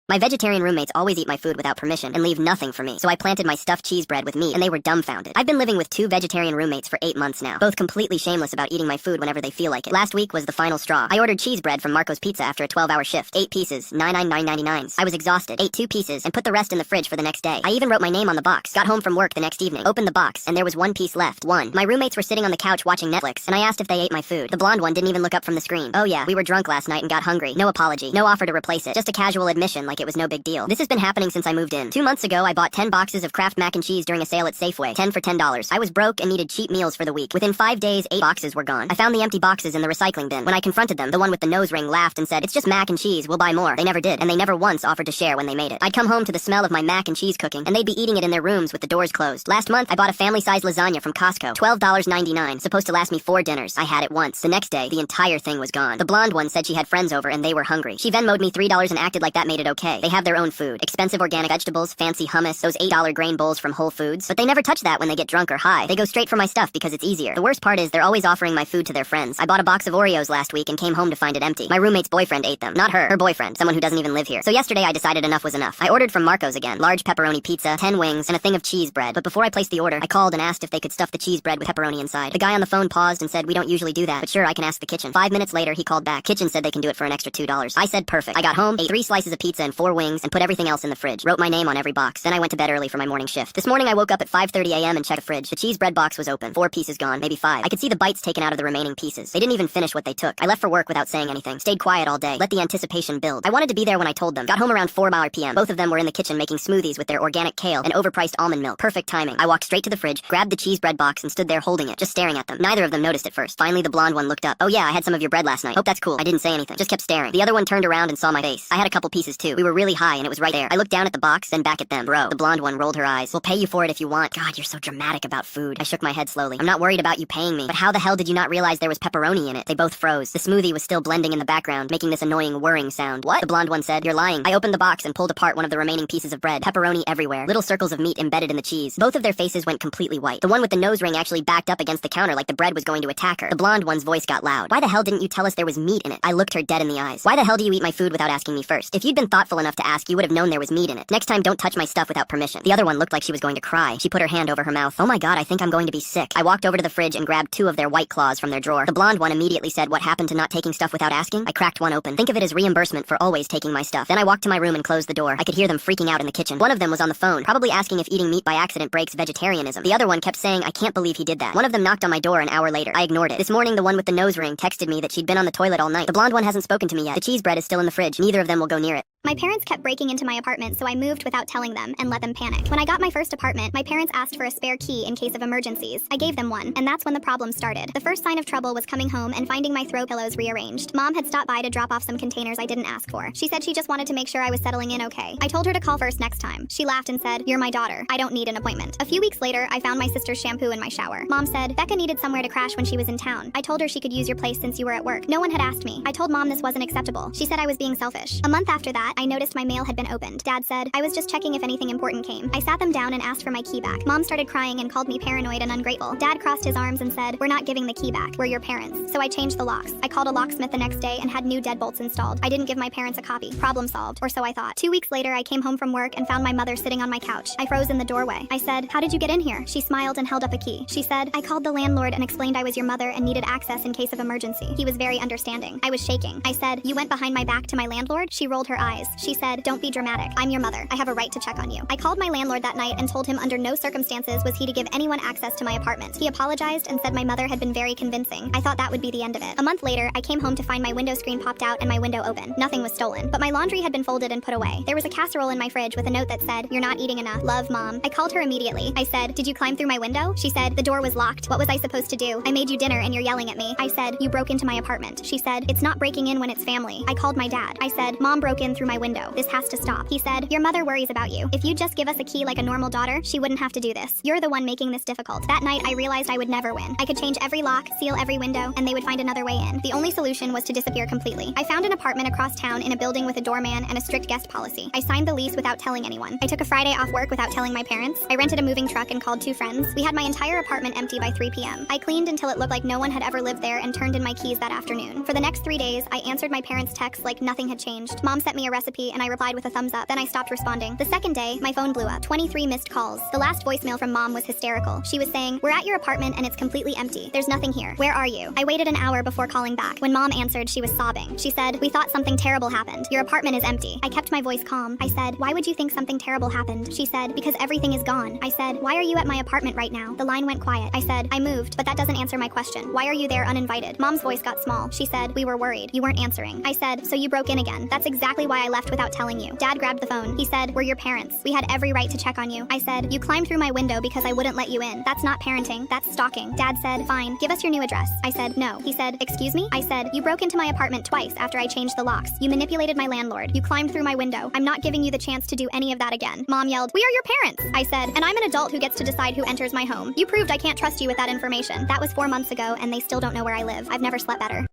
My vegetarian roommates always eat my food without permission and leave nothing for me, so I planted my stuffed cheese bread with meat and they were dumbfounded. I've been living with 2 vegetarian roommates for 8 months now, both completely shameless about eating my food whenever they feel like it. Last week was the final straw. I ordered cheese bread from Marco's Pizza after a 12-hour shift. 8 pieces, $9.99. I was exhausted, ate 2 pieces, and put the rest in the fridge for the next day. I even wrote my name on the box. Got home from work the next evening, opened the box, and there was 1 piece left. 1. My roommates were sitting on the couch watching Netflix, and I asked if they ate my food. The blonde one didn't even look up from the screen. Oh yeah, we were drunk last night and got hungry. No apology, no offer to replace it. Just a casual admission like it was no big deal. This has been happening since I moved in. 2 months ago, I bought 10 boxes of Kraft mac and cheese during a sale at Safeway. 10 for $10. I was broke and needed cheap meals for the week. Within 5 days, 8 boxes were gone. I found the empty boxes in the recycling bin. When I confronted them, the one with the nose ring laughed and said, "It's just mac and cheese, we'll buy more." They never did, and they never once offered to share when they made it. I'd come home to the smell of my mac and cheese cooking, and they'd be eating it in their rooms with the doors closed. Last month, I bought a family-sized lasagna from Costco. $12.99, supposed to last me 4 dinners. I had it once. The next day, the entire thing was gone. The blonde one said she had friends over and they were hungry. She Venmo'd me $3 and acted like that made it okay. They have their own food. Expensive organic vegetables, fancy hummus, those $8 grain bowls from Whole Foods. But they never touch that when they get drunk or high. They go straight for my stuff because it's easier. The worst part is they're always offering my food to their friends. I bought a box of Oreos last week and came home to find it empty. My roommate's boyfriend ate them. Not her. Her boyfriend. Someone who doesn't even live here. So yesterday I decided enough was enough. I ordered from Marco's again. Large pepperoni pizza, 10 wings, and a thing of cheese bread. But before I placed the order, I called and asked if they could stuff the cheese bread with pepperoni inside. The guy on the phone paused and said, "We don't usually do that, but sure, I can ask the kitchen." 5 minutes later, he called back. Kitchen said they can do it for an extra $2. I said perfect. I got home, ate 3 slices of pizza and 4 wings, and put everything else in the fridge. Wrote my name on every box. Then I went to bed early for my morning shift. This morning I woke up at 5:30 a.m. and checked the fridge. The cheese bread box was open. 4 pieces gone, maybe 5. I could see the bites taken out of the remaining pieces. They didn't even finish what they took. I left for work without saying anything. Stayed quiet all day. Let the anticipation build. I wanted to be there when I told them. Got home around 4 p.m. Both of them were in the kitchen making smoothies with their organic kale and overpriced almond milk. Perfect timing. I walked straight to the fridge, grabbed the cheese bread box, and stood there holding it, just staring at them. Neither of them noticed at first. Finally, the blonde one looked up. "Oh yeah, I had some of your bread last night." "Hope that's cool." I didn't say anything. Just kept staring. The other one turned around and saw my face. I had a couple pieces too. We were really high and it was right there. I looked down at the box, then back at them. "Bro." The blonde one rolled her eyes. "We'll pay you for it if you want." God, you're so dramatic about food. I shook my head slowly. "I'm not worried about you paying me. But how the hell did you not realize there was pepperoni in it?" They both froze. The smoothie was still blending in the background, making this annoying whirring sound. "What?" The blonde one said. "You're lying." I opened the box and pulled apart one of the remaining pieces of bread. Pepperoni everywhere. Little circles of meat embedded in the cheese. Both of their faces went completely white. The one with the nose ring actually backed up against the counter like the bread was going to attack her. The blonde one's voice got loud. "Why the hell didn't you tell us there was meat in it?" I looked her dead in the eyes. "Why the hell do you eat my food without asking me first? If you'd been thoughtful enough to ask, you would have known there was meat in it. Next time, don't touch my stuff without permission." The other one looked like she was going to cry. She put her hand over her mouth. "Oh my god, I think I'm going to be sick." I walked over to the fridge and grabbed 2 of their White Claws from their drawer. The blonde one immediately said, "What happened to not taking stuff without asking?" I cracked one open. Think of it as reimbursement for always taking my stuff. Then I walked to my room and closed the door. I could hear them freaking out in the kitchen. One of them was on the phone, probably asking if eating meat by accident breaks vegetarianism. The other one kept saying, "I can't believe he did that." One of them knocked on my door an hour later. I ignored it. This morning, the one with the nose ring texted me that she'd been on the toilet all night. The blonde one hasn't spoken to me yet. The cheese bread is still in the fridge. Neither of them will go near it. My parents kept breaking into my apartment, so I moved without telling them and let them panic. When I got my first apartment, my parents asked for a spare key in case of emergencies. I gave them one, and that's when the problem started. The first sign of trouble was coming home and finding my throw pillows rearranged. Mom had stopped by to drop off some containers I didn't ask for. She said she just wanted to make sure I was settling in okay. I told her to call first next time. She laughed and said, "You're my daughter. I don't need an appointment." A few weeks later, I found my sister's shampoo in my shower. Mom said, "Becca needed somewhere to crash when she was in town. I told her she could use your place since you were at work." No one had asked me. I told Mom this wasn't acceptable. She said I was being selfish. A month after that, I noticed my mail had been opened. Dad said, "I was just checking if anything important came." I sat them down and asked for my key back. Mom started crying and called me paranoid and ungrateful. Dad crossed his arms and said, "We're not giving the key back. We're your parents." So I changed the locks. I called a locksmith the next day and had new deadbolts installed. I didn't give my parents a copy. Problem solved, or so I thought. 2 weeks later, I came home from work and found my mother sitting on my couch. I froze in the doorway. I said, "How did you get in here?" She smiled and held up a key. She said, "I called the landlord and explained I was your mother and needed access in case of emergency." He was very understanding. I was shaking. I said, "You went behind my back to my landlord?" She rolled her eyes. She said, "Don't be dramatic. I'm your mother. I have a right to check on you." I called my landlord that night and told him under no circumstances was he to give anyone access to my apartment. He apologized and said my mother had been very convincing. I thought that would be the end of it. A month later, I came home to find my window screen popped out and my window open. Nothing was stolen, but my laundry had been folded and put away. There was a casserole in my fridge with a note that said, "You're not eating enough. Love, Mom." I called her immediately. I said, "Did you climb through my window?" She said, "The door was locked. What was I supposed to do? I made you dinner and you're yelling at me." I said, "You broke into my apartment." She said, "It's not breaking in when it's family." I called my dad. I said, "Mom broke in through my window. This has to stop." He said, "Your mother worries about you. If you'd just give us a key like a normal daughter, she wouldn't have to do this. You're the one making this difficult." That night, I realized I would never win. I could change every lock, seal every window, and they would find another way in. The only solution was to disappear completely. I found an apartment across town in a building with a doorman and a strict guest policy. I signed the lease without telling anyone. I took a Friday off work without telling my parents. I rented a moving truck and called 2 friends. We had my entire apartment empty by 3 p.m. I cleaned until it looked like no one had ever lived there and turned in my keys that afternoon. For the next 3 days, I answered my parents' texts like nothing had changed. Mom sent me a recipe and I replied with a thumbs up. Then I stopped responding. The second day, my phone blew up. 23 missed calls. The last voicemail from mom was hysterical. She was saying, "We're at your apartment and it's completely empty. There's nothing here. Where are you?" I waited an hour before calling back. When mom answered, she was sobbing. She said, "We thought something terrible happened. Your apartment is empty." I kept my voice calm. I said, "Why would you think something terrible happened?" She said, "Because everything is gone." I said, "Why are you at my apartment right now?" The line went quiet. I said, "I moved, but that doesn't answer my question. Why are you there uninvited?" Mom's voice got small. She said, "We were worried. You weren't answering." I said, "So you broke in again. That's exactly why I left without telling you." Dad grabbed the phone. He said, "We're your parents. We had every right to check on you." I said, "You climbed through my window because I wouldn't let you in. That's not parenting. That's stalking." Dad said, "Fine, give us your new address." I said, "No." He said, "Excuse me?" I said, "You broke into my apartment twice after I changed the locks. You manipulated my landlord. You climbed through my window. I'm not giving you the chance to do any of that again." Mom yelled, "We are your parents." I said, "And I'm an adult who gets to decide who enters my home. You proved I can't trust you with that information." That was 4 months ago, and they still don't know where I live. I've never slept better.